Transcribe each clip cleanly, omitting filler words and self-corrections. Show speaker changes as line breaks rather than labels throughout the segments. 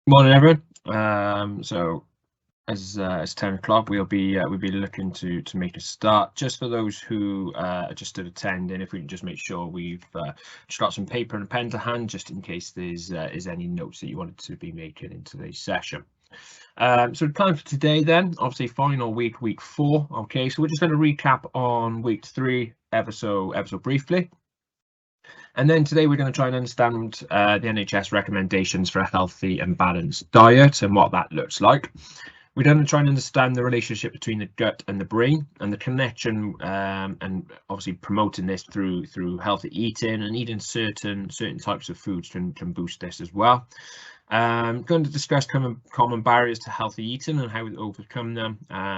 Morning, everyone. So as 10 o'clock, we'll be looking to make a start. Just for those who are just still attending, if we can just make sure we've just got some paper and a pen to hand, just in case there's is any notes that you wanted to be making in today's session. So the plan for today, then, obviously final week 4. Okay, so we're just going to recap on week 3 ever so briefly. And then today we're going to try and understand the NHS recommendations for a healthy and balanced diet and what that looks like. We're going to try and understand the relationship between the gut and the brain and the connection, and obviously promoting this through healthy eating and eating certain types of foods can boost this as well. Going to discuss common barriers to healthy eating and how we overcome them.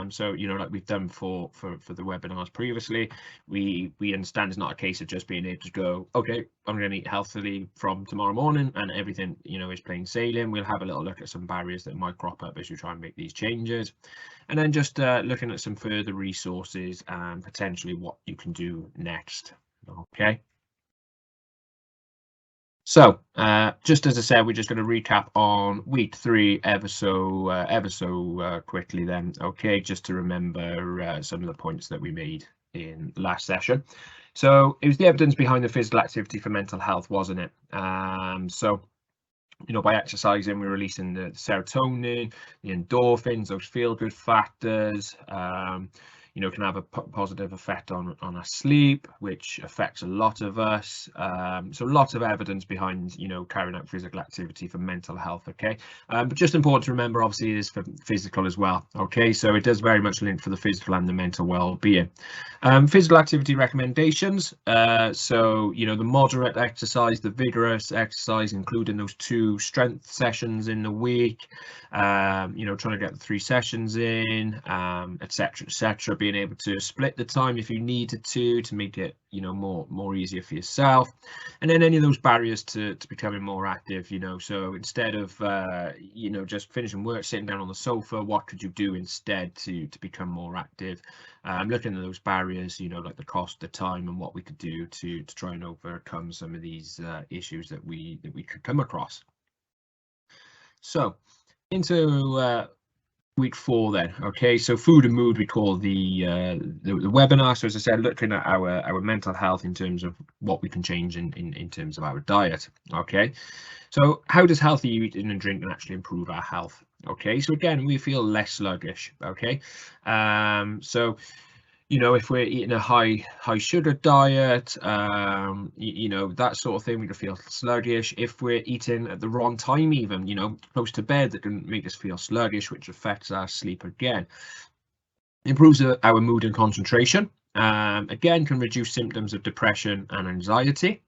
So, like we've done for the webinars previously, we understand it's not a case of just being able to go, okay, I'm going to eat healthily from tomorrow morning and everything, is plain sailing. We'll have a little look at some barriers that might crop up as you try and make these changes. And then just looking at some further resources and potentially what you can do next. Okay. So, just as I said, we're just going to recap on week 3 ever so quickly then, okay, just to remember some of the points that we made in last session. So it was the evidence behind the physical activity for mental health, wasn't it? So, by exercising, we're releasing the serotonin, the endorphins, those feel-good factors. Can have a positive effect on our sleep, which affects a lot of us. So lots of evidence behind, carrying out physical activity for mental health, okay? But just important to remember, obviously, it is for physical as well, okay? So it does very much link for the physical and the mental well-being. Physical activity recommendations. So, the moderate exercise, the vigorous exercise, including those 2 strength sessions in the week, trying to get the 3 sessions in, etc., being able to split the time if you needed to make it, more easier for yourself. And then any of those barriers to becoming more active, so instead of, just finishing work, sitting down on the sofa, what could you do instead to become more active? Looking at those barriers, like the cost, the time, and what we could do to try and overcome some of these issues that we could come across. So into week 4 then, okay, so food and mood we call the webinar. So as I said, looking at our mental health in terms of what we can change in terms of our diet. Okay, so how does healthy eating and drinking actually improve our health? Okay, so again, we feel less sluggish. Okay, so if we're eating a high sugar diet, that sort of thing, we can feel sluggish. If we're eating at the wrong time, even, close to bed, that can make us feel sluggish, which affects our sleep again. Improves our mood and concentration. Again, can reduce symptoms of depression and anxiety.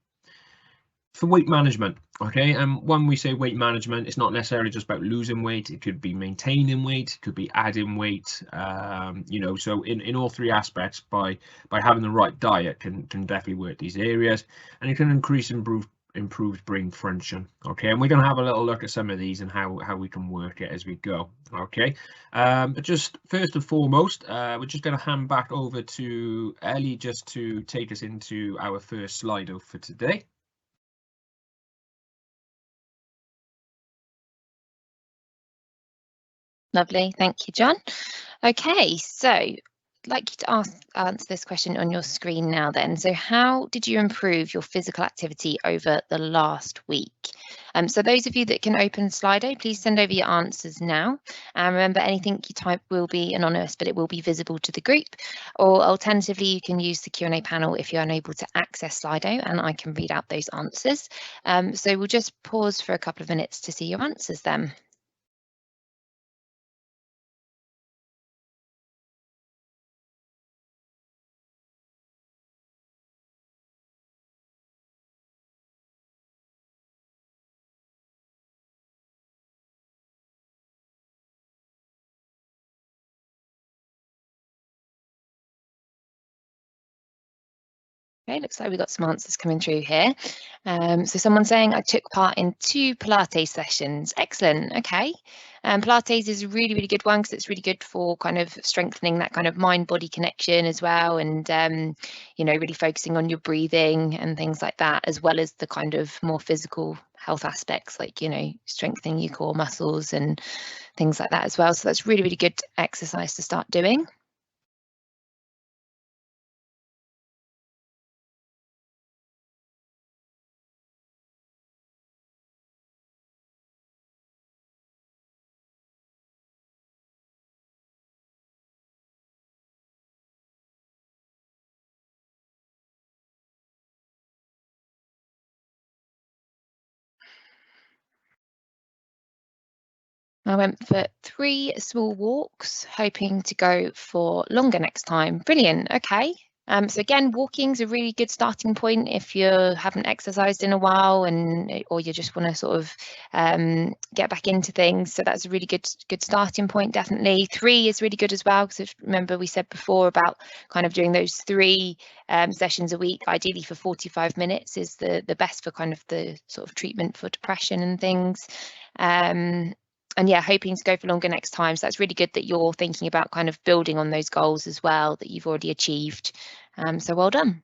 For weight management, okay, and when we say weight management, it's not necessarily just about losing weight. It could be maintaining weight, it could be adding weight, so in all 3 aspects, by having the right diet can definitely work these areas, and it can improved brain function. Okay, and we're going to have a little look at some of these and how we can work it as we go. Okay, but just first and foremost, we're just going to hand back over to Ellie just to take us into our first Slido for today.
Lovely, thank you, John. Okay, so I'd like you to answer this question on your screen now then. So how did you improve your physical activity over the last week? So those of you that can open Slido, please send over your answers now. And remember, anything you type will be anonymous, but it will be visible to the group. Or alternatively, you can use the Q&A panel if you're unable to access Slido, and I can read out those answers. So we'll just pause for a couple of minutes to see your answers then. Okay, looks like we've got some answers coming through here. So someone's saying, I took part in 2 Pilates sessions. Excellent. Okay. Pilates is a really, really good one because it's really good for kind of strengthening that kind of mind-body connection as well, and really focusing on your breathing and things like that, as well as the kind of more physical health aspects, like, you know, strengthening your core muscles and things like that as well. So that's really, really good exercise to start doing. I went for 3 small walks, hoping to go for longer next time. Brilliant. Okay. So again, walking's a really good starting point if you haven't exercised in a while or you just want to sort of get back into things. So that's a really good starting point, definitely. 3 is really good as well, because remember we said before about kind of doing those 3 sessions a week, ideally for 45 minutes is the best for kind of the sort of treatment for depression and things. And yeah, hoping to go for longer next time. So that's really good that you're thinking about kind of building on those goals as well that you've already achieved. So well done.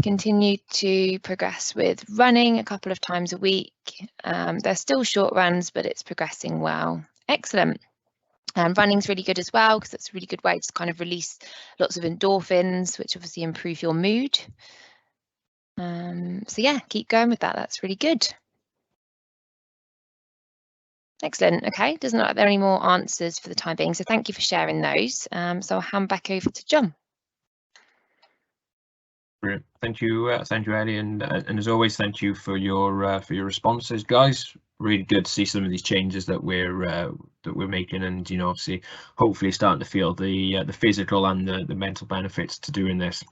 Continue to progress with running a couple of times a week. They're still short runs, but it's progressing well. Excellent. Running's really good as well, because it's a really good way to kind of release lots of endorphins, which obviously improve your mood. So yeah, keep going with that. That's really good. Excellent. Okay, doesn't look like there are any more answers for the time being. So thank you for sharing those. So I'll hand back over to John.
Brilliant. Thank you, Ellie, and as always, thank you for your responses, guys. Really good to see some of these changes that we're making, and you know, obviously, hopefully, starting to feel the physical and the mental benefits to doing this.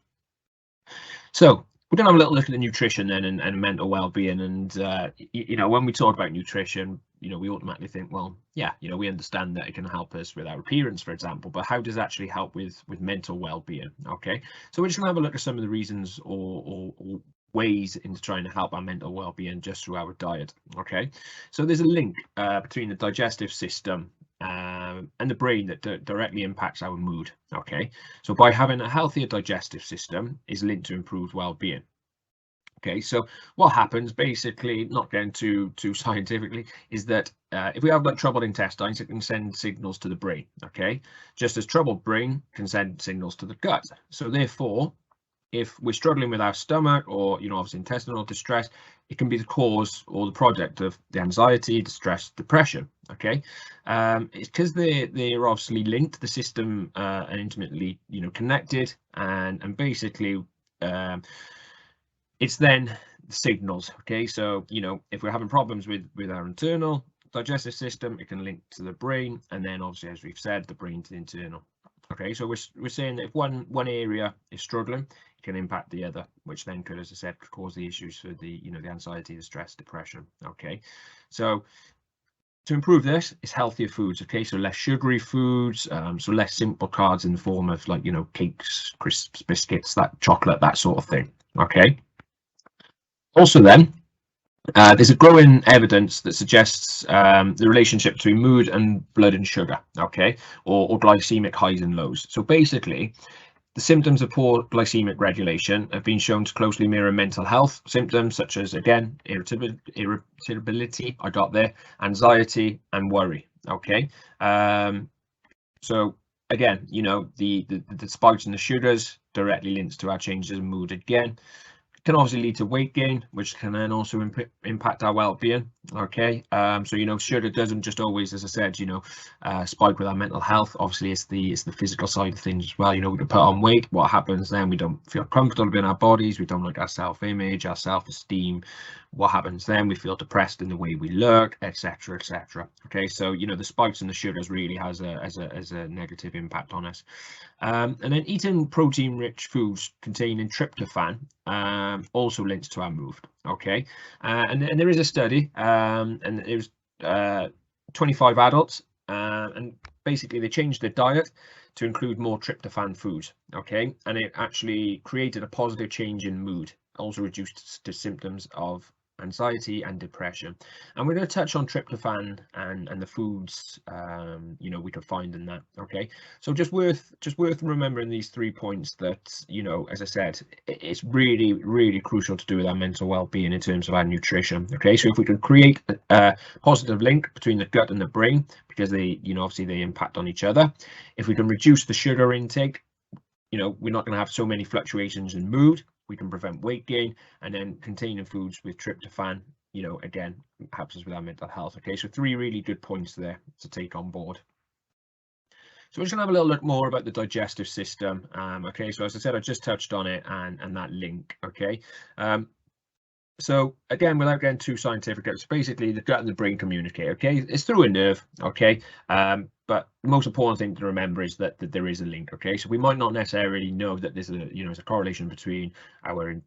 So we're going to have a little look at the nutrition then and mental well-being. And you know, when we talk about nutrition, you know, we automatically think, well, yeah, you know, we understand that it can help us with our appearance, for example, but how does it actually help with mental well-being? Okay, so we're just going to have a look at some of the reasons or ways into trying to help our mental well-being just through our diet. Okay, so there's a link between the digestive system and the brain that directly impacts our mood. Okay, so by having a healthier digestive system is linked to improved well-being. Okay, so what happens, basically, not going too scientifically, is that if we have like troubled intestines, it can send signals to the brain. Okay, just as troubled brain can send signals to the gut. So therefore, if we're struggling with our stomach, or you know, obviously intestinal distress, it can be the cause or the product of the anxiety, distress, depression. Okay, it's because they're obviously linked, the system and intimately, you know, connected, and basically it's then the signals. Okay, so you know, if we're having problems with our internal digestive system, it can link to the brain, and then obviously, as we've said, the brain to the internal. Okay, so we're saying that if one area is struggling, it can impact the other, which then could, as I said, cause the issues for the, you know, the anxiety, the stress, depression. Okay, so to improve this is healthier foods. Okay, so less sugary foods, so less simple carbs in the form of, like, you know, cakes, crisps, biscuits, that chocolate, that sort of thing. Okay, also then there's a growing evidence that suggests the relationship between mood and blood and sugar, okay, or glycemic highs and lows. So basically, the symptoms of poor glycemic regulation have been shown to closely mirror mental health symptoms such as, again, irritability, I got there, anxiety and worry. Okay, so again, you know, the spikes in the sugars directly links to our changes in mood again. Can obviously lead to weight gain, which can then also impact our well-being. Okay, so you know, sugar doesn't just always, as I said, you know, spike with our mental health. Obviously, it's the physical side of things as well. You know, we can put on weight. What happens then? We don't feel comfortable in our bodies. We don't like our self-image, our self-esteem. What happens then? We feel depressed in the way we look, etc., etc. Okay, so you know, the spikes in the sugars really has a negative impact on us. And then eating protein-rich foods containing tryptophan also links to our mood. Okay, and there is a study, and it was 25 adults, and basically they changed their diet to include more tryptophan foods. Okay, and it actually created a positive change in mood, also reduced the symptoms of anxiety and depression. And we're going to touch on tryptophan and the foods you know, we could find in that. Okay, so just worth remembering these 3 points that, you know, as I said, it's really crucial to do with our mental well-being in terms of our nutrition. Okay, so if we can create a positive link between the gut and the brain, because they, you know, obviously they impact on each other. If we can reduce the sugar intake, you know, we're not going to have so many fluctuations in mood. We can prevent weight gain, and then containing foods with tryptophan, you know, again, helps us with our mental health. Okay, so 3 really good points there to take on board. So we're just gonna have a little look more about the digestive system. Okay, so as I said, I just touched on it and that link. Okay, so again, without getting too scientific, it's basically the gut and the brain communicate. Okay, it's through a nerve. Okay, but the most important thing to remember is that there is a link. Okay, so we might not necessarily know that there's a, you know, there's a correlation between our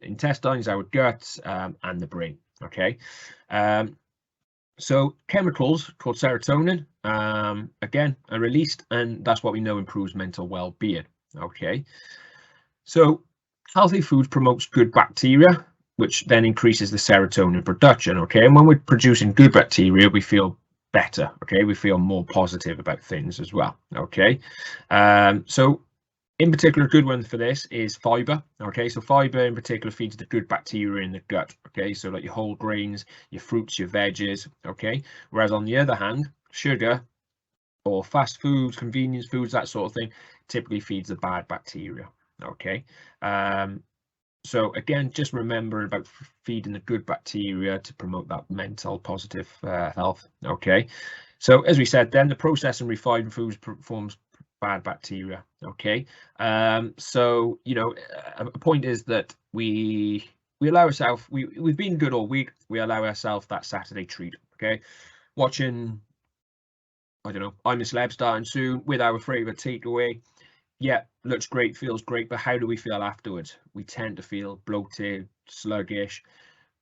intestines, our guts, and the brain. Okay, so chemicals called serotonin, again, are released, and that's what we know improves mental well-being. Okay, so healthy foods promotes good bacteria, which then increases the serotonin production. Okay, and when we're producing good bacteria, we feel better. Okay, we feel more positive about things as well. Okay, so in particular, a good one for this is fiber. Okay, so fiber in particular feeds the good bacteria in the gut. Okay, so like your whole grains, your fruits, your veggies. Okay, whereas on the other hand, sugar or fast foods, convenience foods, that sort of thing, typically feeds the bad bacteria. Okay, so again, just remember about feeding the good bacteria to promote that mental positive health. Okay, so as we said, then the processed and refined foods forms bad bacteria. Okay, so you know, a point is that we allow ourselves, we've been good all week, we allow ourselves that Saturday treat. Okay, watching, I don't know, I'm a Celeb starting soon with our favorite takeaway. Yeah, looks great, feels great, but how do we feel afterwards? We tend to feel bloated, sluggish,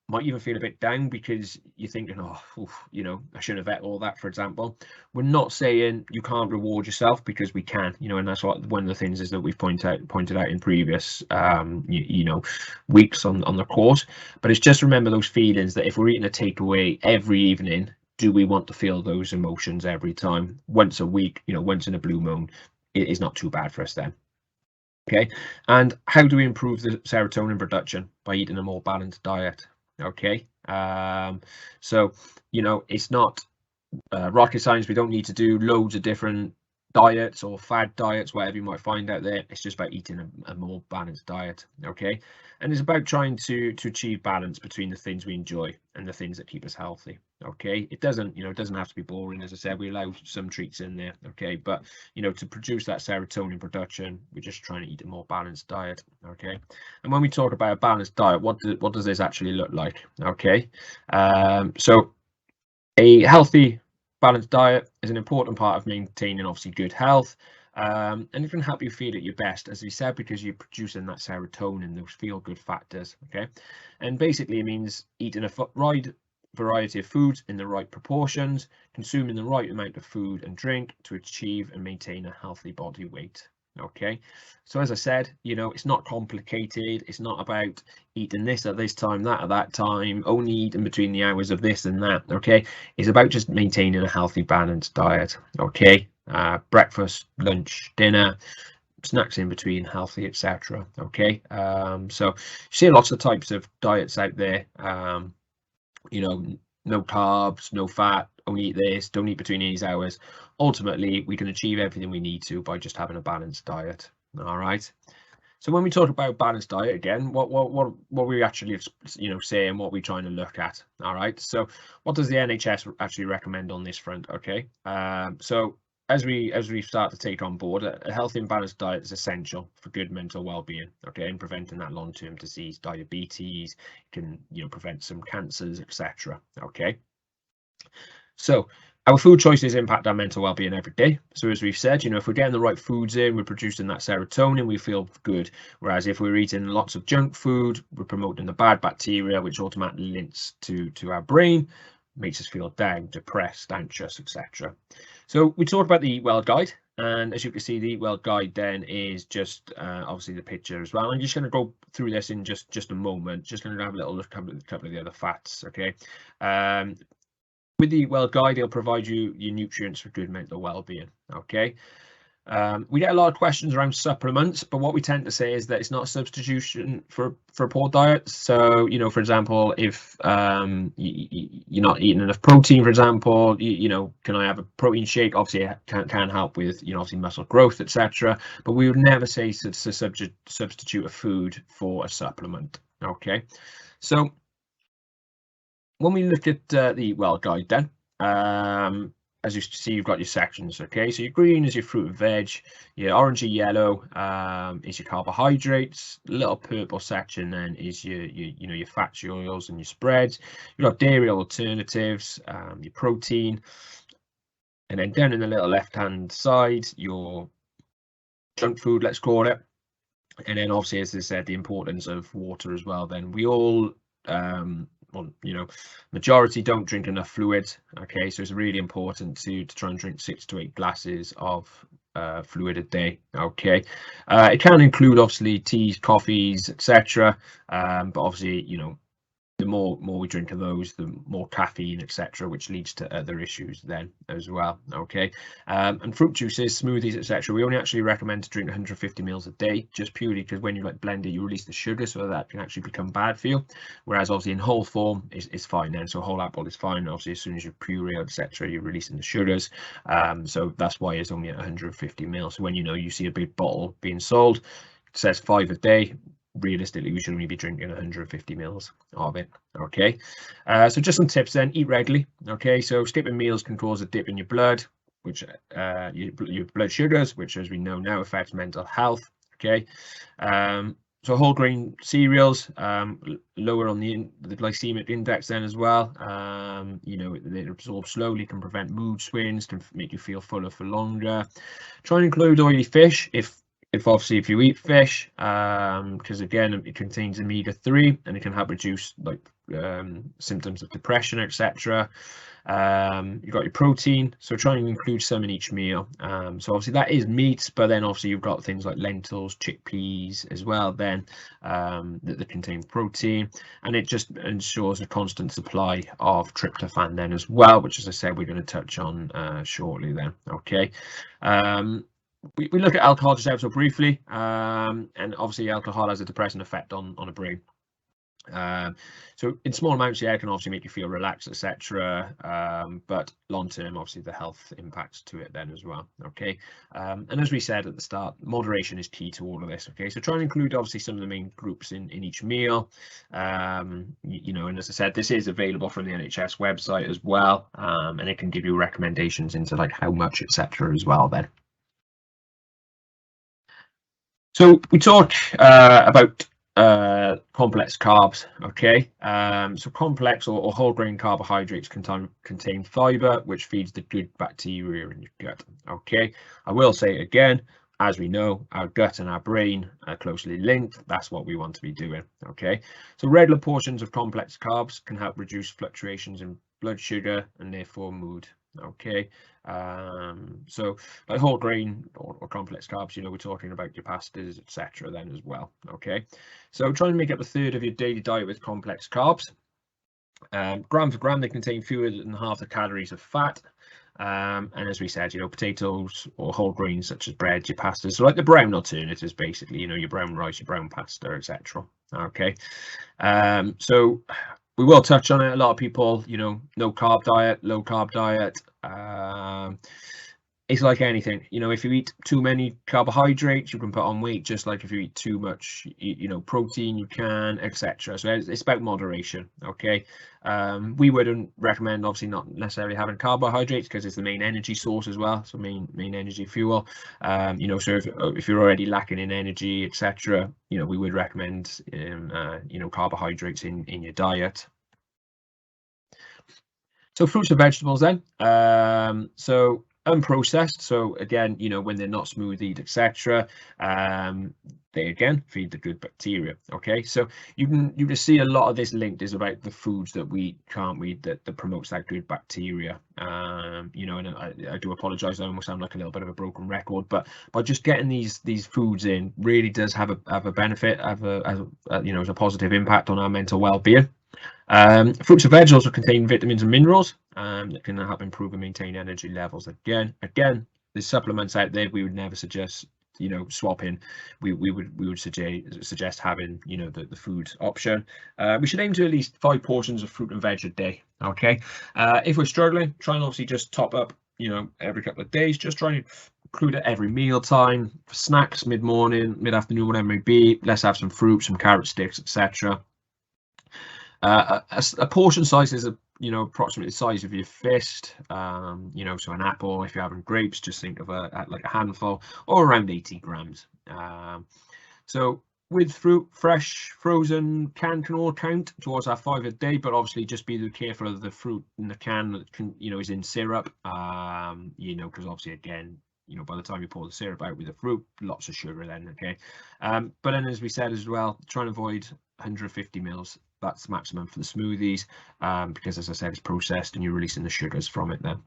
might even feel a bit down because you're thinking, oh, oof, you know, I shouldn't have ate all that, for example. We're not saying you can't reward yourself, because we can, you know, and that's what one of the things is that we've pointed out in previous you know, weeks on the course. But it's just remember those feelings that if we're eating a takeaway every evening, do we want to feel those emotions every time? Once a week, you know, once in a blue moon, it is not too bad for us then. Okay, and how do we improve the serotonin production? By eating a more balanced diet. Okay, so you know, it's not rocket science. We don't need to do loads of different diets or fad diets, whatever you might find out there. It's just about eating a more balanced diet. Okay, and it's about trying to achieve balance between the things we enjoy and the things that keep us healthy. Okay, it doesn't, you know, it doesn't have to be boring. As I said, we allow some treats in there. Okay, but you know, to produce that serotonin production, we're just trying to eat a more balanced diet. Okay, and when we talk about a balanced diet, what does this actually look like? Okay, so a healthy balanced diet is an important part of maintaining obviously good health, and it can help you feel at your best, as we said, because you're producing that serotonin, those feel good factors. Okay, and basically it means eating a wide variety of foods in the right proportions, consuming the right amount of food and drink to achieve and maintain a healthy body weight. Okay, so as I said, you know, it's not complicated. It's not about eating this at this time, that at that time, only eating between the hours of this and that. Okay, it's about just maintaining a healthy, balanced diet. Okay, breakfast, lunch, dinner, snacks in between, healthy, etc. Okay, so you see lots of types of diets out there. You know, no carbs, no fat, only eat this, don't eat between these hours. Ultimately, we can achieve everything we need to by just having a balanced diet. All right. So when we talk about balanced diet again, what we actually, you know, say, and what we're trying to look at. All right. So what does the NHS actually recommend on this front? Okay. So as we start to take on board, a healthy and balanced diet is essential for good mental well-being. Okay, and preventing that long-term disease, diabetes, can, you know, prevent some cancers, etc. Okay. So our food choices impact our mental well-being every day. So as we've said, you know, if we're getting the right foods in, we're producing that serotonin, we feel good. Whereas if we're eating lots of junk food, we're promoting the bad bacteria, which automatically links to our brain, makes us feel down, depressed, anxious, etc. So we talked about the Eat Well guide. And as you can see, the Eat Well guide then is just obviously the picture as well. I'm just going to go through this in just a moment. Just going to have a little look at a couple of the other fats. Okay. With the Eat Well guide, it'll provide you your nutrients for good mental well-being. Okay. We get a lot of questions around supplements, but what we tend to say is that it's not a substitution for a poor diet. So, you know, for example, if you're not eating enough protein, for example, you know, can I have a protein shake? Obviously, it can help with, you know, obviously muscle growth, etc. But we would never say to substitute a food for a supplement. Okay, so when we look at the Eat Well guide, then. As you see, you've got your sections. Okay, so your green is your fruit and veg, your orangey yellow is your carbohydrates, the little purple section then is your you know, your fats, your oils, and your spreads. You've got dairy alternatives, your protein, and then down in the little left hand side, your junk food, let's call it. And then obviously, as I said, the importance of water as well. Then we all well, you know, majority don't drink enough fluid. Okay, so it's really important to try and drink 6 to 8 glasses of fluid a day. Okay, it can include obviously teas, coffees, etc. But obviously, you know, the more we drink of those, the more caffeine, etc., which leads to other issues then as well. Okay, and fruit juices, smoothies, etc., we only actually recommend to drink 150 ml a day, just purely because when you like blend it, you release the sugar, so that can actually become bad for you. Whereas obviously in whole form it's fine then. So whole apple is fine. Obviously, as soon as you puree, etc., you're releasing the sugars. So that's why it's only at 150 ml. So when you see a big bottle being sold, it says 5 a day. Realistically, we should only be drinking 150 mils of it. Okay, so just some tips then. Eat regularly. Okay, so skipping meals can cause a dip in your blood, which your blood sugars, which as we know now affects mental health. Okay, so whole grain cereals lower on the glycemic index then as well. You know, they absorb slowly, can prevent mood swings, can make you feel fuller for longer. Try and include oily fish if obviously if you eat fish, because again it contains omega-3 and it can help reduce like symptoms of depression, etc. You've got your protein, so try and include some in each meal. So obviously that is meat, but then obviously you've got things like lentils, chickpeas as well then that contain protein, and it just ensures a constant supply of tryptophan then as well, which as I said we're going to touch on shortly then. Okay. We look at alcohol just ever so briefly, and obviously alcohol has a depressing effect on a brain. So in small amounts, yeah, it can obviously make you feel relaxed, etc. But long term, obviously the health impacts to it then as well. Okay, and as we said at the start, moderation is key to all of this. Okay, so try and include obviously some of the main groups in each meal. You know, and as I said, this is available from the NHS website as well, and it can give you recommendations into like how much, etc. as well then. So we talk about complex carbs. Okay, so complex or whole grain carbohydrates contain fiber, which feeds the good bacteria in your gut. Okay, I will say it again, as we know, our gut and our brain are closely linked. That's what we want to be doing. Okay, so regular portions of complex carbs can help reduce fluctuations in blood sugar and therefore mood. Okay, so like whole grain or complex carbs, you know, we're talking about your pastas, etc. then as well. Okay, so try and make up a third of your daily diet with complex carbs. Gram for gram, they contain fewer than half the calories of fat. And as we said, you know, potatoes or whole grains such as bread, your pastas, so like the brown alternatives, basically, you know, your brown rice, your brown pasta, etc. Okay, so we will touch on it. A lot of people, you know, no carb diet, low carb diet. It's like anything, you know, if you eat too many carbohydrates, you can put on weight, just like if you eat too much, you know, protein, you can, etc. So it's about moderation. Okay, we wouldn't recommend obviously not necessarily having carbohydrates because it's the main energy source as well, so main energy fuel. You know, so if you're already lacking in energy, etc., you know, we would recommend you know, carbohydrates in your diet. So fruits and vegetables then. So unprocessed. So again, you know, when they're not smoothied, etc., they again feed the good bacteria. Okay, so you can see a lot of this linked is about the foods that we can't eat that promotes that good bacteria. You know, and I do apologize, I almost sound like a little bit of a broken record, but by just getting these foods in really does have a benefit, you know, as a positive impact on our mental well-being. Fruits and veg also contain vitamins and minerals that can help improve and maintain energy levels. Again, there's supplements out there we would never suggest, you know, swapping. We would suggest having, you know, the food option. We should aim to at least 5 portions of fruit and veg a day. Okay, if we're struggling, try and obviously just top up, you know, every couple of days. Just try and include it every meal time, for snacks, mid-morning, mid-afternoon, whatever it may be. Let's have some fruit, some carrot sticks, etc. A portion size is you know, approximately the size of your fist. You know, so an apple, if you're having grapes, just think of like a handful, or around 80 grams. So with fruit, fresh, frozen, can all count towards our 5 a day, but obviously just be careful of the fruit in the can that can, you know, is in syrup. You know, because obviously again, you know, by the time you pour the syrup out with the fruit, lots of sugar then. Okay, but then as we said as well, try and avoid 150 mils. That's maximum for the smoothies, because as I said, it's processed and you're releasing the sugars from it then.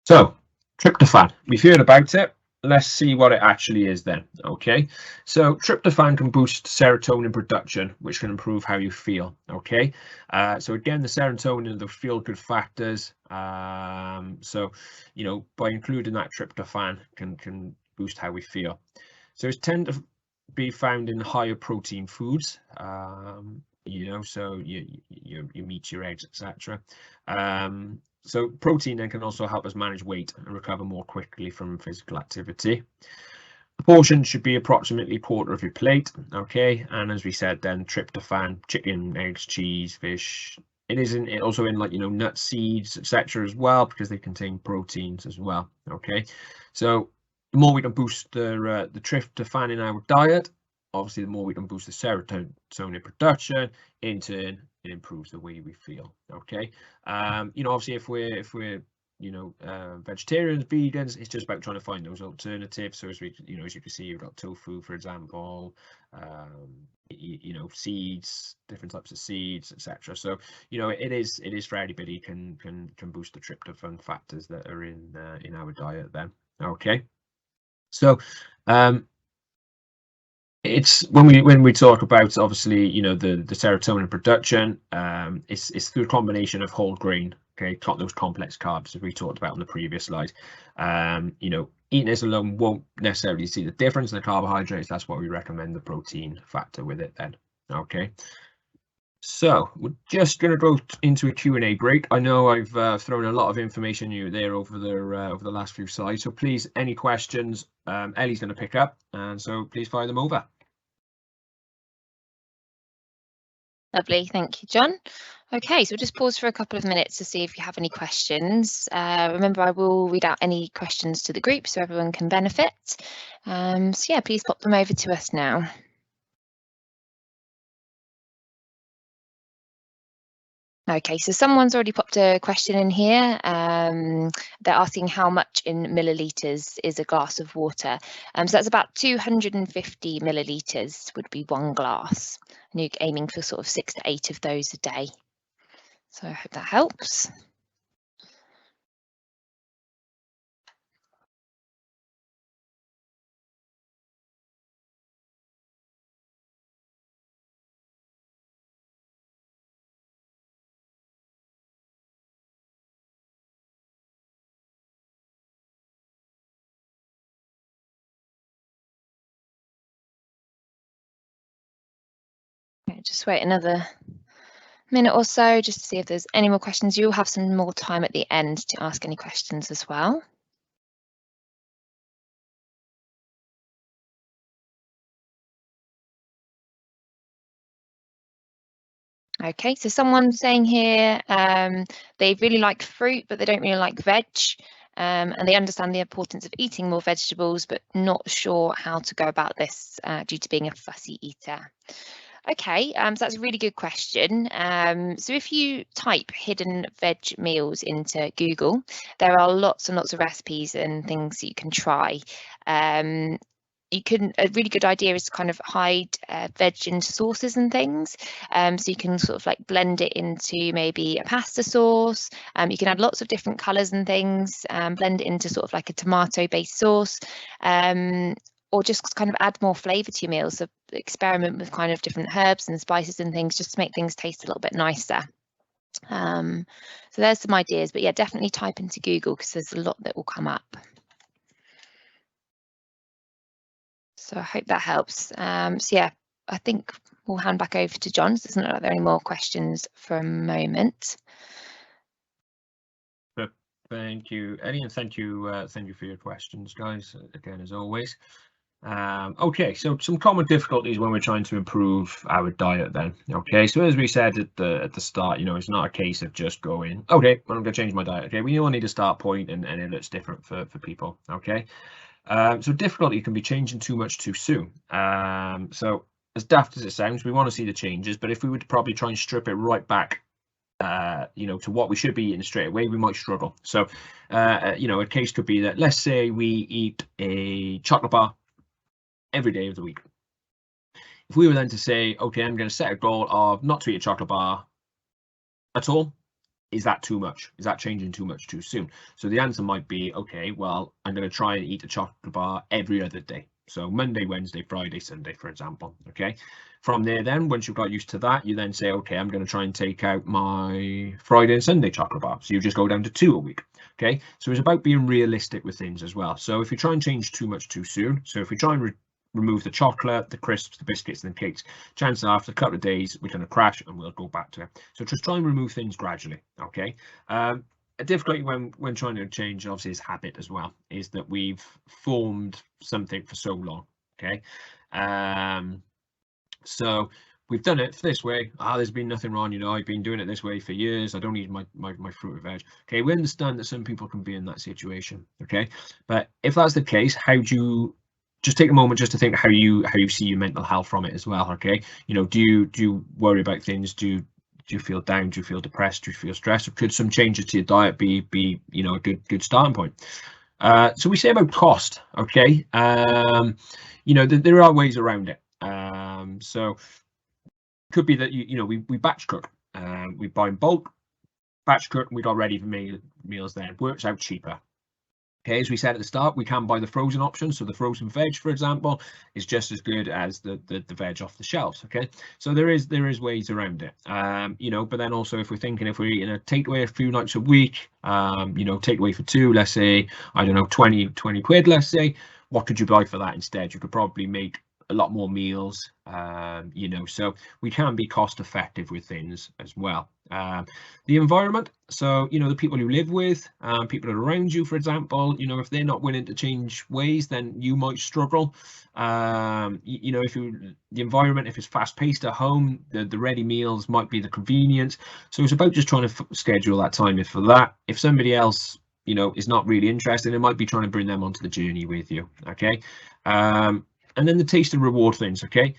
So tryptophan, we've heard about it. Let's see what it actually is then. Okay, so tryptophan can boost serotonin production, which can improve how you feel. Okay, so again, the serotonin and the feel-good factors. So, you know, by including that tryptophan can boost how we feel. So it's tend to be found in higher protein foods. You know, so your meat, your eggs, etc. So protein then can also help us manage weight and recover more quickly from physical activity. The portion should be approximately a quarter of your plate. Okay, and as we said, then tryptophan, chicken, eggs, cheese, fish. It is also in, like, you know, nuts, seeds, etc. as well, because they contain proteins as well. Okay, so the more we can boost the tryptophan in our diet, obviously the more we can boost the serotonin production. In turn, it improves the way we feel. Okay, you know, obviously if we're you know, vegetarians, vegans, it's just about trying to find those alternatives. So as we, you know, as you can see, you've got tofu, for example, you know, seeds, different types of seeds, etc. So, you know, it is for everybody, can boost the tryptophan factors that are in our diet then. Okay, so it's when we talk about, obviously, you know, the serotonin production, it's through a combination of whole grain, okay, those complex carbs as we talked about on the previous slide. You know, eating this alone won't necessarily see the difference in the carbohydrates. That's why we recommend the protein factor with it then. Okay, so we're just going to go into a Q&A break. I know I've thrown a lot of information you there over the last few slides, so please, any questions, Ellie's going to pick up, and so please fire them over.
Lovely, thank you, John. Okay, so we'll just pause for a couple of minutes to see if you have any questions. Remember, I will read out any questions to the group so everyone can benefit. So yeah, please pop them over to us now. Okay, so someone's already popped a question in here. They're asking how much in millilitres is a glass of water. So that's about 250 millilitres would be 1 glass. And you're aiming for sort of 6 to 8 of those a day. So I hope that helps. Okay, just wait another minute or so just to see if there's any more questions. You'll have some more time at the end to ask any questions as well. Okay, so someone's saying here they really like fruit, but they don't really like veg, and they understand the importance of eating more vegetables, but not sure how to go about this due to being a fussy eater. Okay, so that's a really good question. So if you type hidden veg meals into Google, there are lots and lots of recipes and things that you can try. A really good idea is to kind of hide veg into sauces and things. So you can sort of like blend it into maybe a pasta sauce. You can add lots of different colours and things, blend it into sort of like a tomato-based sauce. Or just kind of add more flavour to your meals. So experiment with kind of different herbs and spices and things just to make things taste a little bit nicer. So there's some ideas, but yeah, definitely type into Google because there's a lot that will come up. So I hope that helps. So yeah, I think we'll hand back over to John. So it doesn't look like there are any more questions for a moment.
Thank you, Eddie, and thank you for your questions, guys, again, as always. Okay, so some common difficulties when we're trying to improve our diet then. Okay, so as we said at the start, you know, it's not a case of just going, okay, well, I'm going to change my diet. Okay, we all need a start point, and it looks different for people. Okay, so difficulty can be changing too much too soon. So as daft as it sounds, we want to see the changes, but if we would probably try and strip it right back, you know, to what we should be eating straight away, we might struggle. So, you know, a case could be that, let's say we eat a chocolate bar every day of the week. If we were then to say, okay, I'm going to set a goal of not to eat a chocolate bar at all, is that too much? Is that changing too much too soon? So the answer might be, okay, well, I'm going to try and eat a chocolate bar every other day. So Monday, Wednesday, Friday, Sunday, for example. Okay. From there, then, once you've got used to that, you then say, okay, I'm going to try and take out my Friday and Sunday chocolate bar. So you just go down to 2 a week. Okay. So it's about being realistic with things as well. So if you try and change too much too soon, so if we try and remove the chocolate, the crisps, the biscuits, and the cakes, chances are after a couple of days we're going to crash and we'll go back to it. So just try and remove things gradually. Okay. A difficulty when trying to change, obviously, is habit as well, is that we've formed something for so long. Okay. So we've done it this way. There's been nothing wrong, you know, I've been doing it this way for years. I don't need my fruit or veg. Okay, we understand that some people can be in that situation. Okay, but if that's the case, how do you just take a moment just to think how you see your mental health from it as well? Okay, you know, do you worry about things? Do you feel down? Do you feel depressed? Do you feel stressed? Or could some changes to your diet be you know, a good starting point? So we say about cost. Okay, you know, there are ways around it. So could be that you know, we batch cook, we buy in bulk, batch cook, and we got ready for meals then. It works out cheaper. Okay, as we said at the start, we can buy the frozen option. So the frozen veg, for example, is just as good as the veg off the shelves. Okay, so there is ways around it. You know, but then also if we're thinking, if we're eating a takeaway a few nights a week, you know, takeaway for two, let's say, I don't know, 20 quid, let's say, what could you buy for that instead? You could probably make a lot more meals, you know, so we can be cost effective with things as well. The environment, so, you know, the people you live with, people around you, for example, you know, if they're not willing to change ways, then you might struggle. You know, the environment, if it's fast paced at home, the ready meals might be the convenience. So it's about just trying to schedule that time for that. If somebody else, you know, is not really interested, it might be trying to bring them onto the journey with you. Okay. And then the taste and reward things. Okay,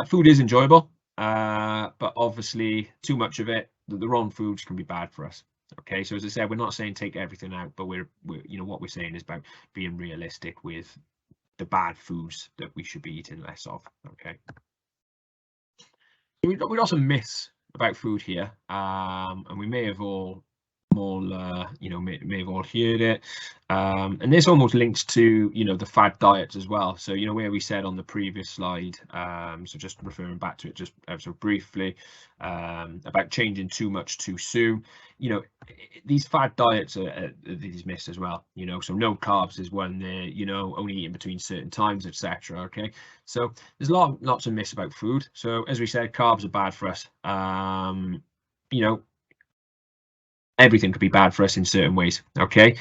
food is enjoyable, but obviously too much of it, the wrong foods can be bad for us. Okay, so as I said, we're not saying take everything out, but we're you know, what we're saying is about being realistic with the bad foods that we should be eating less of. Okay, we got some myths about food here, and we may have all you know, may have all heard it, and this almost links to, you know, the fad diets as well. So, you know, where we said on the previous slide, so just referring back to it just ever so briefly, about changing too much too soon. You know, these fad diets are these myths as well, you know. So no carbs is one there, you know, only eating between certain times, etc. Okay, so there's lots of myths about food. So as we said, carbs are bad for us. You know, everything could be bad for us in certain ways. Okay,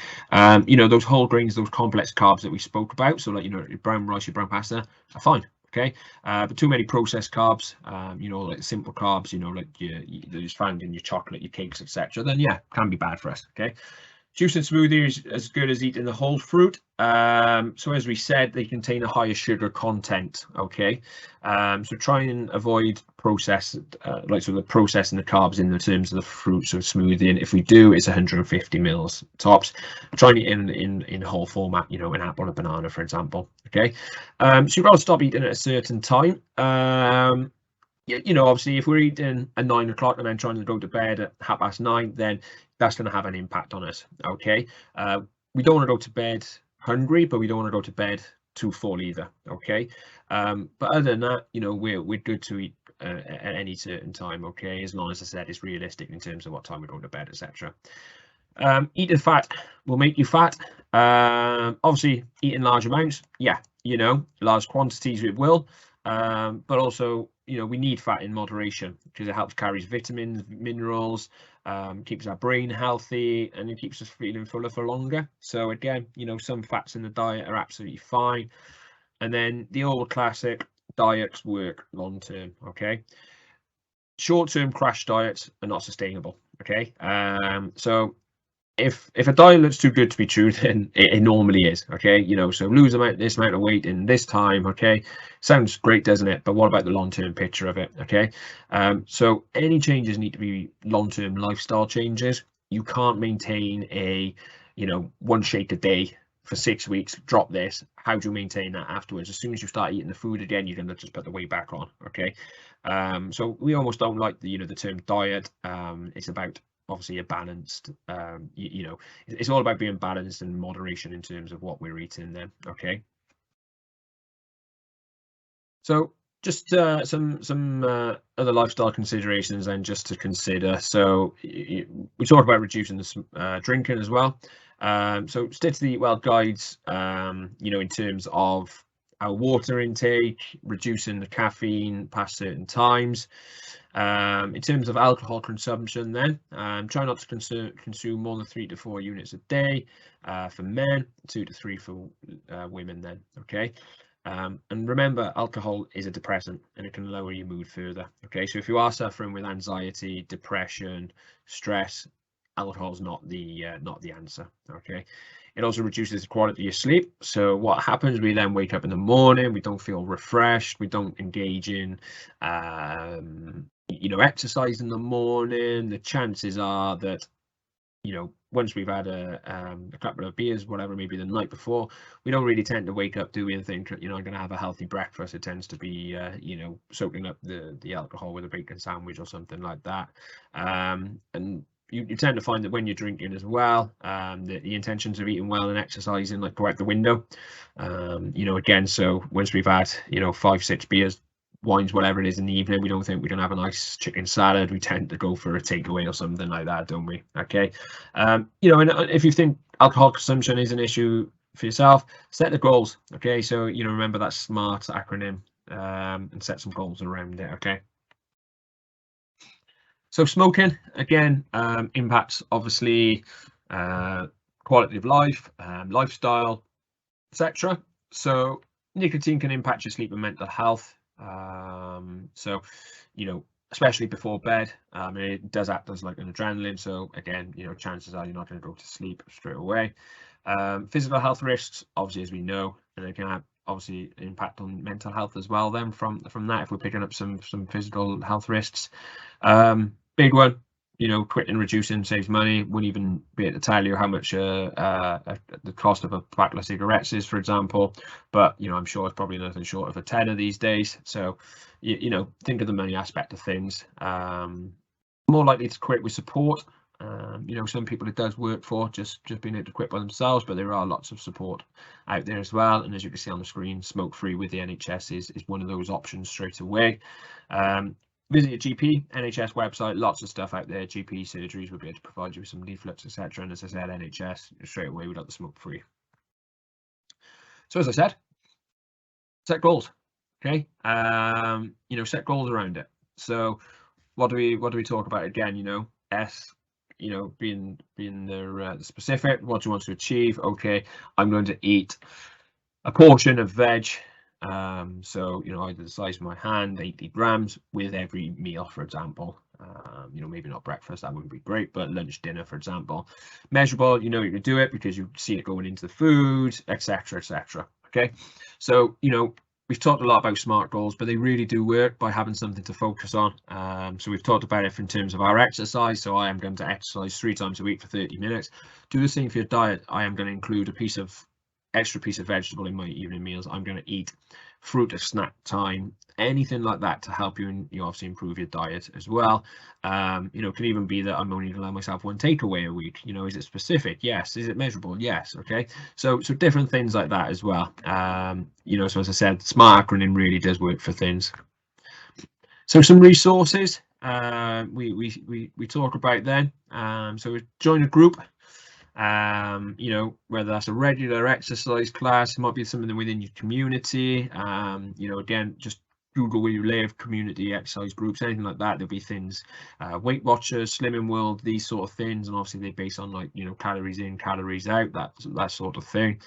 you know, those whole grains, those complex carbs that we spoke about, so like, you know, your brown rice, your brown pasta, are fine. Okay, but too many processed carbs, you know, like simple carbs, you know, like that's found in your chocolate, your cakes, etc., then yeah, can be bad for us. Okay, Juice and smoothie is as good as eating the whole fruit. So as we said, they contain a higher sugar content. Okay, so try and avoid processed, like sort of processing the carbs in the terms of the fruits or smoothie. And if we do, it's 150 mils tops. Try and eat in whole format. You know, an apple or banana, for example. Okay, so you've got to stop eating at a certain time. You know, obviously, if we're eating at 9 o'clock and then trying to go to bed at 9:30, then that's going to have an impact on us. Okay, we don't want to go to bed hungry, but we don't want to go to bed too full either. Okay, but other than that, you know, we're good to eat at any certain time. Okay, as long as I said it's realistic in terms of what time we're going to bed, etc. Eating fat will make you fat. Obviously, eating large amounts, yeah, you know, large quantities it will. But also, you know, we need fat in moderation because it helps carries vitamins, minerals, keeps our brain healthy, and it keeps us feeling fuller for longer. So again, you know, some fats in the diet are absolutely fine. And then the old classic diets work long term. Okay, short-term crash diets are not sustainable. Okay, so if a diet looks too good to be true, then it normally is. Okay, you know, so lose this amount of weight in this time. Okay, sounds great, doesn't it? But what about the long-term picture of it? Okay, so any changes need to be long-term lifestyle changes. You can't maintain a, you know, one shake a day for 6 weeks, drop this. How do you maintain that afterwards? As soon as you start eating the food again, you're going to just put the weight back on. Okay, so we almost don't like the, you know, the term diet. It's about obviously a balanced, you know, it's all about being balanced and moderation in terms of what we're eating then. Okay, so just some other lifestyle considerations then just to consider. So we talked about reducing the drinking as well. So stick to the Eat Well guides, you know, in terms of our water intake, reducing the caffeine past certain times. In terms of alcohol consumption then, try not to consume more than 3 to 4 units a day for men, 2 to 3 for women then. Okay, and remember, alcohol is a depressant and it can lower your mood further. Okay, so if you are suffering with anxiety, depression, stress, alcohol is not the answer. Okay, it also reduces the quality of your sleep. So what happens, we then wake up in the morning, we don't feel refreshed, we don't engage in you know, exercise in the morning. The chances are that, you know, once we've had a couple of beers, whatever, maybe the night before, we don't really tend to wake up, do we, and think, you know, I'm going to have a healthy breakfast. It tends to be, you know, soaking up the alcohol with a bacon sandwich or something like that. And you tend to find that when you're drinking as well, the intentions of eating well and exercising like go out the window. You know, again, so once we've had, you know, 5-6 beers, wines, whatever it is in the evening, we don't think we're gonna have a nice chicken salad. We tend to go for a takeaway or something like that, don't we? Okay, you know, and if you think alcohol consumption is an issue for yourself, set the goals. Okay, so you know, remember that SMART acronym, and set some goals around it. Okay. So smoking again impacts obviously quality of life, lifestyle, etc. So nicotine can impact your sleep and mental health. So, you know, especially before bed, it does act as like an adrenaline. So again, you know, chances are you're not going to go to sleep straight away. Physical health risks, obviously, as we know, and it can have obviously impact on mental health as well. Then from that, if we're picking up some physical health risks, big one, you know, quitting and reducing saves money. Wouldn't even be able to tell you how much the cost of a pack of cigarettes is, for example. But you know, I'm sure it's probably nothing short of a tenner these days. So, you know, think of the money aspect of things. More likely to quit with support. You know, some people it does work for just being able to quit by themselves, but there are lots of support out there as well. And as you can see on the screen, smoke free with the NHS is one of those options straight away. Visit your GP, NHS website, lots of stuff out there. GP surgeries will be able to provide you with some leaflets, etc. And as I said, NHS straight away we've got the smoke free. So as I said, set goals. Okay, you know, set goals around it. So what do we talk about again? You know, S, you know, being the specific. What do you want to achieve? Okay, I'm going to eat a portion of veg. So you know, either the size of my hand, 80 grams with every meal, for example. You know, maybe not breakfast, that wouldn't be great, but lunch, dinner, for example. Measurable, you know you can do it because you see it going into the food, etc., etc. Okay, so you know, we've talked a lot about SMART goals, but they really do work by having something to focus on. So we've talked about it in terms of our exercise. So I am going to exercise 3 times a week for 30 minutes. Do the same for your diet. I am going to include a extra piece of vegetable in my evening meals. I'm going to eat fruit at snack time, anything like that to help you, and you obviously improve your diet as well. You know, it can even be that I'm only going to allow myself 1 takeaway a week. You know, is it specific? Yes. Is it measurable? Yes. Okay. So different things like that as well. You know, so as I said, SMART acronym really does work for things. So some resources we talk about then. So join a group. You know, whether that's a regular exercise class, it might be something within your community. You know, again, just Google where you live, community exercise groups, anything like that. There'll be things, Weight Watchers, Slimming World, these sort of things, and obviously they base on, like, you know, calories in, calories out, that sort of thing.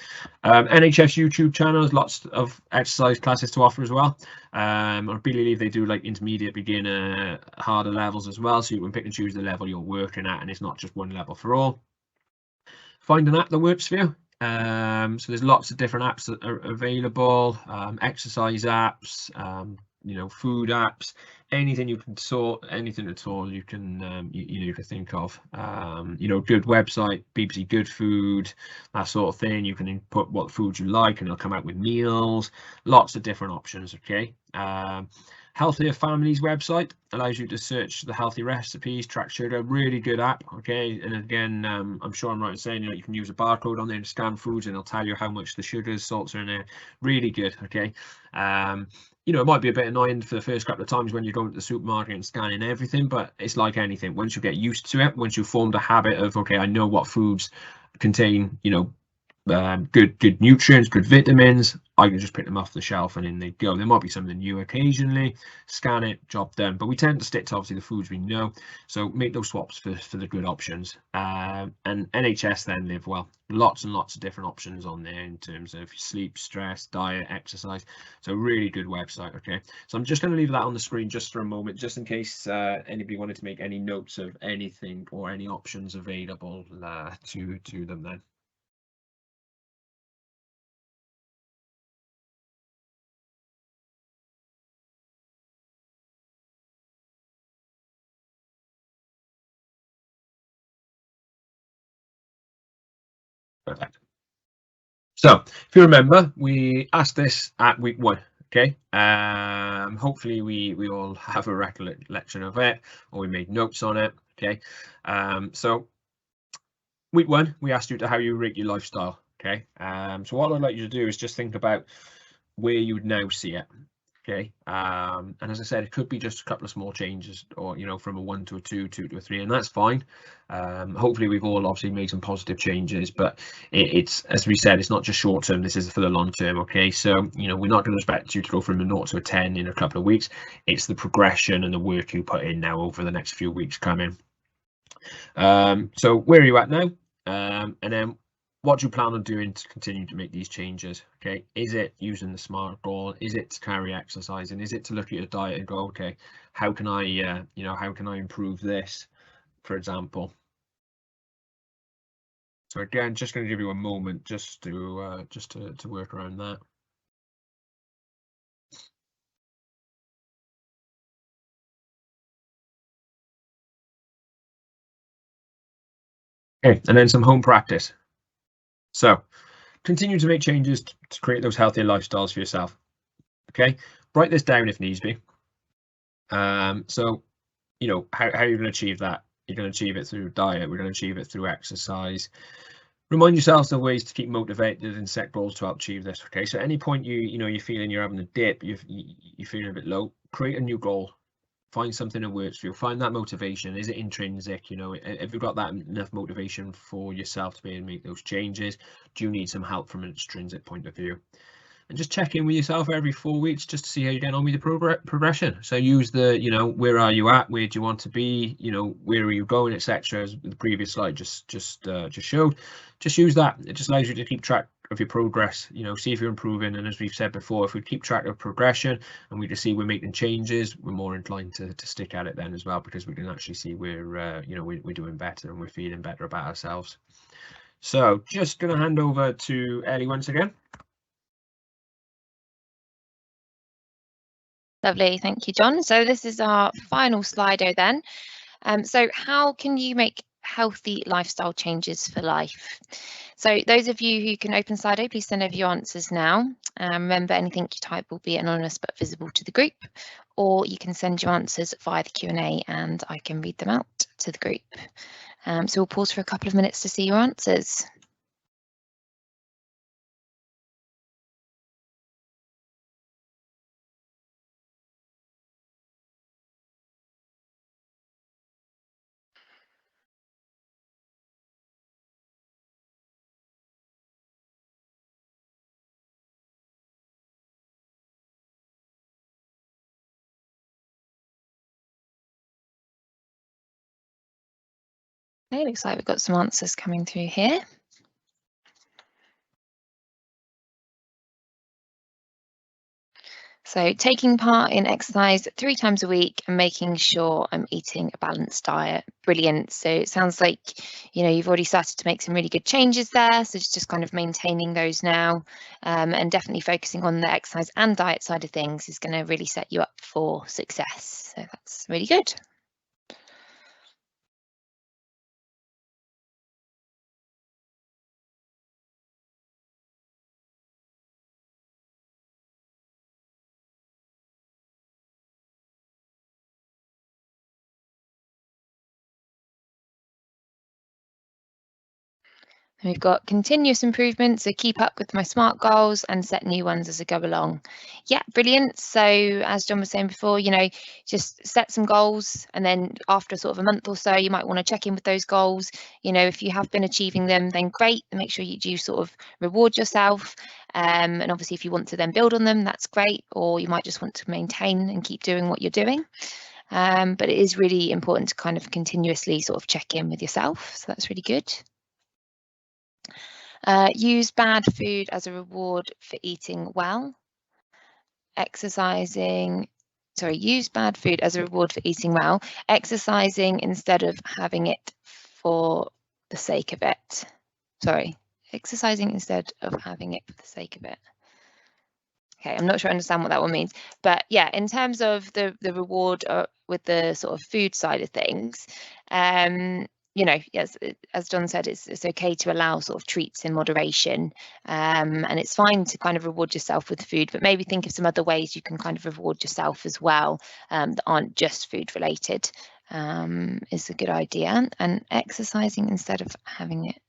NHS YouTube channels, lots of exercise classes to offer as well. I believe they do like intermediate, beginner, harder levels as well, so you can pick and choose the level you're working at, and it's not just one level for all. Find an app that works for you. So there's lots of different apps that are available, exercise apps, you know, food apps, anything you can sort, anything at all you can you can think of. You know, good website, BBC Good Food, that sort of thing. You can input what food you like and it'll come out with meals, lots of different options. Okay. Healthier Families website allows you to search the healthy recipes, track sugar, really good app. Okay, and again, I'm sure I'm right in saying, you know, you can use a barcode on there and scan foods and it'll tell you how much the sugars, salts are in there. Really good. Okay. You know, it might be a bit annoying for the first couple of times when you're going to the supermarket and scanning everything, but it's like anything. Once you get used to it, once you've formed a habit of, okay, I know what foods contain, you know, good nutrients, good vitamins, I can just pick them off the shelf and in they go. There might be something new occasionally, scan it, job done. But we tend to stick to obviously the foods we know, so make those swaps for the good options. And NHS then Live Well, lots and lots of different options on there in terms of sleep, stress, diet, exercise. So really good website. Okay, so I'm just going to leave that on the screen just for a moment, just in case anybody wanted to make any notes of anything or any options available to them then. Perfect. So if you remember, we asked this at week 1. Okay. Hopefully we all have a recollection of it, or we made notes on it. Okay. So week 1, we asked you to how you rate your lifestyle. Okay. So what I'd like you to do is just think about where you would now see it. Okay. And as I said, it could be just a couple of small changes, or, you know, from a 1 to a 2, 2 to a 3, and that's fine. Hopefully we've all obviously made some positive changes, but it's, as we said, it's not just short term, this is for the long term. Okay, so, you know, we're not going to expect you to go from a 0 to a 10 in a couple of weeks. It's the progression and the work you put in now over the next few weeks coming. So where are you at now? And then what do you plan on doing to continue to make these changes? Okay, is it using the SMART goal? Is it to carry exercise? And is it to look at your diet and go, okay, how can I, you know, how can I improve this, for example? So again, just going to give you a moment just to work around that. Okay, and then some home practice. So continue to make changes to create those healthier lifestyles for yourself. Okay, write this down if needs be. So, you know, how are you going to achieve that? You're going to achieve it through diet. We're going to achieve it through exercise. Remind yourselves of ways to keep motivated and set goals to help achieve this. Okay, so at any point you're feeling you're having a dip, you're feeling a bit low, create a new goal. Find something that works for you. Find that motivation. Is it intrinsic? You know, have you got that enough motivation for yourself to be able to make those changes? Do you need some help from an extrinsic point of view? and just check in with yourself every 4 weeks just to see how you're getting on with your progression. So use the, where are you at, where do you want to be, where are you going, etc., as the previous slide just showed. Just use that. It just allows you to keep track of your progress, see if you're improving. And as we've said before, if we keep track of progression and we just see we're making changes, we're more inclined to stick at it then as well, because we can actually see we're doing better and we're feeling better about ourselves. So just going to hand over to Ellie once again.
Lovely, thank you, John. So this is our final Slido then. So how can you make healthy lifestyle changes for life? So those of you who can open Slido, please send over your answers now. Remember, anything you type will be anonymous but visible to the group, or you can send your answers via the Q&A and I can read them out to the group. So we'll pause for a couple of minutes to see your answers. Okay, looks like we've got some answers coming through here. So taking part in exercise 3 times a week and making sure I'm eating a balanced diet. Brilliant. So it sounds like, you've already started to make some really good changes there. So it's just kind of maintaining those now, and definitely focusing on the exercise and diet side of things is going to really set you up for success. So that's really good. We've got continuous improvement, so keep up with my SMART goals and set new ones as I go along. Yeah, brilliant. So as John was saying before, just set some goals, and then after sort of a month or so, you might want to check in with those goals. If you have been achieving them, then great. Make sure you do sort of reward yourself. And obviously, if you want to then build on them, that's great. Or you might just want to maintain and keep doing what you're doing. But it is really important to kind of continuously sort of check in with yourself. So that's really good. Use bad food as a reward for eating well. Use bad food as a reward for eating well. Exercising instead of having it for the sake of it. Exercising instead of having it for the sake of it. Okay, I'm not sure I understand what that one means. But yeah, in terms of the reward with the sort of food side of things, yes, as John said, it's okay to allow sort of treats in moderation, and it's fine to kind of reward yourself with food, but maybe think of some other ways you can kind of reward yourself as well, that aren't just food related, is a good idea. And exercising instead of having it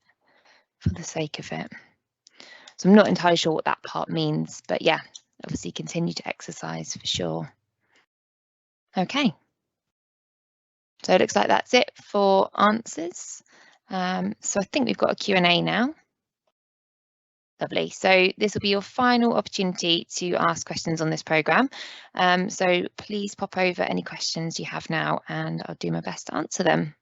for the sake of it. So I'm not entirely sure what that part means, but yeah, obviously continue to exercise for sure. Okay. So it looks like that's it for answers. So I think we've got a Q&A now. Lovely. So this will be your final opportunity to ask questions on this programme. So please pop over any questions you have now and I'll do my best to answer them.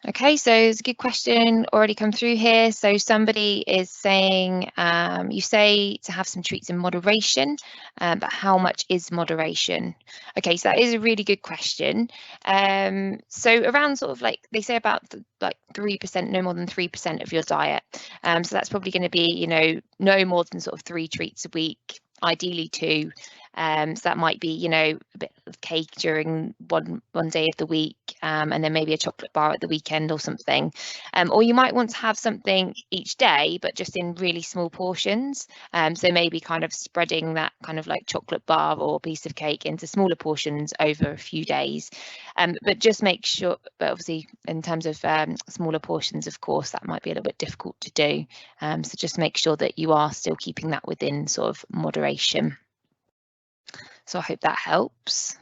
Okay, so it's a good question already come through here. So somebody is saying, you say to have some treats in moderation, but how much is moderation? Okay, so that is a really good question. So around sort of like, they say about like 3%, no more than 3% of your diet. So that's probably going to be, no more than sort of 3 treats a week, ideally 2. So that might be, you know, a bit of cake during one day of the week, and then maybe a chocolate bar at the weekend or something. Or you might want to have something each day, but just in really small portions. So maybe kind of spreading that kind of like chocolate bar or piece of cake into smaller portions over a few days. But just make sure, but obviously in terms of smaller portions, of course, that might be a little bit difficult to do. So just make sure that you are still keeping that within sort of moderation. So I hope that helps.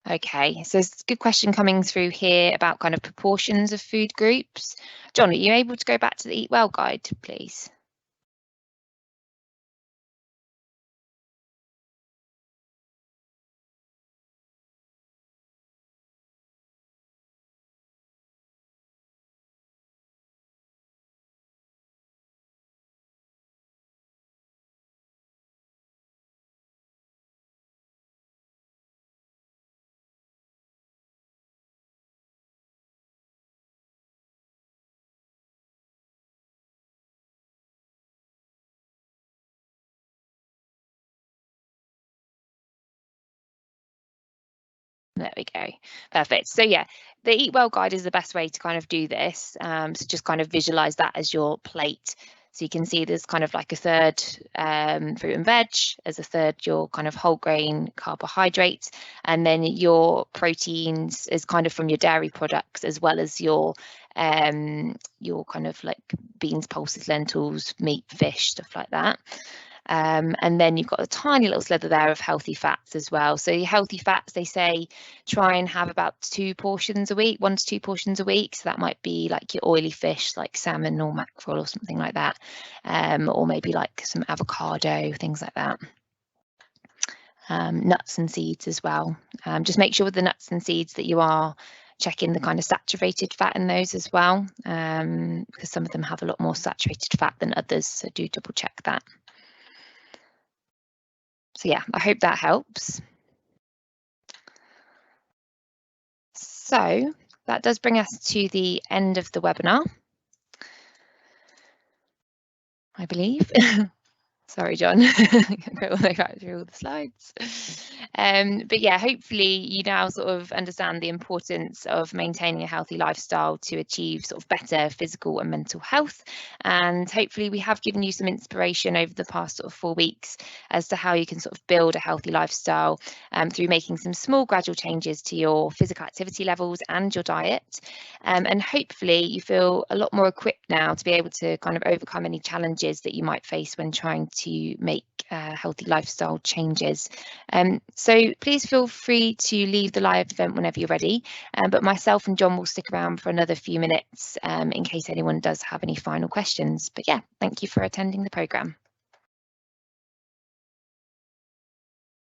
Okay, so it's a good question coming through here about kind of proportions of food groups. John, are you able to go back to the Eat Well guide, please? There we go. Perfect. So yeah, the Eat Well guide is the best way to kind of do this. So just kind of visualize that as your plate. So you can see there's kind of like a third fruit and veg, as a third your kind of whole grain carbohydrates, and then your proteins is kind of from your dairy products, as well as your kind of like beans, pulses, lentils, meat, fish, stuff like that. And then you've got a tiny little sliver there of healthy fats as well. So your healthy fats, they say try and have about 2 portions a week, 1 to 2 portions a week. So that might be like your oily fish, like salmon or mackerel or something like that, or maybe like some avocado, things like that. Nuts and seeds as well. Just make sure with the nuts and seeds that you are checking the kind of saturated fat in those as well, because some of them have a lot more saturated fat than others. So do double check that. So yeah, I hope that helps. So that does bring us to the end of the webinar, I believe. Sorry, John, go all the way back through all the slides. But yeah, hopefully you now sort of understand the importance of maintaining a healthy lifestyle to achieve sort of better physical and mental health. And hopefully we have given you some inspiration over the past sort of 4 weeks as to how you can sort of build a healthy lifestyle through making some small gradual changes to your physical activity levels and your diet. And hopefully you feel a lot more equipped now to be able to kind of overcome any challenges that you might face when trying to make healthy lifestyle changes. So please feel free to leave the live event whenever you're ready, but myself and John will stick around for another few minutes in case anyone does have any final questions. But yeah, thank you for attending the programme.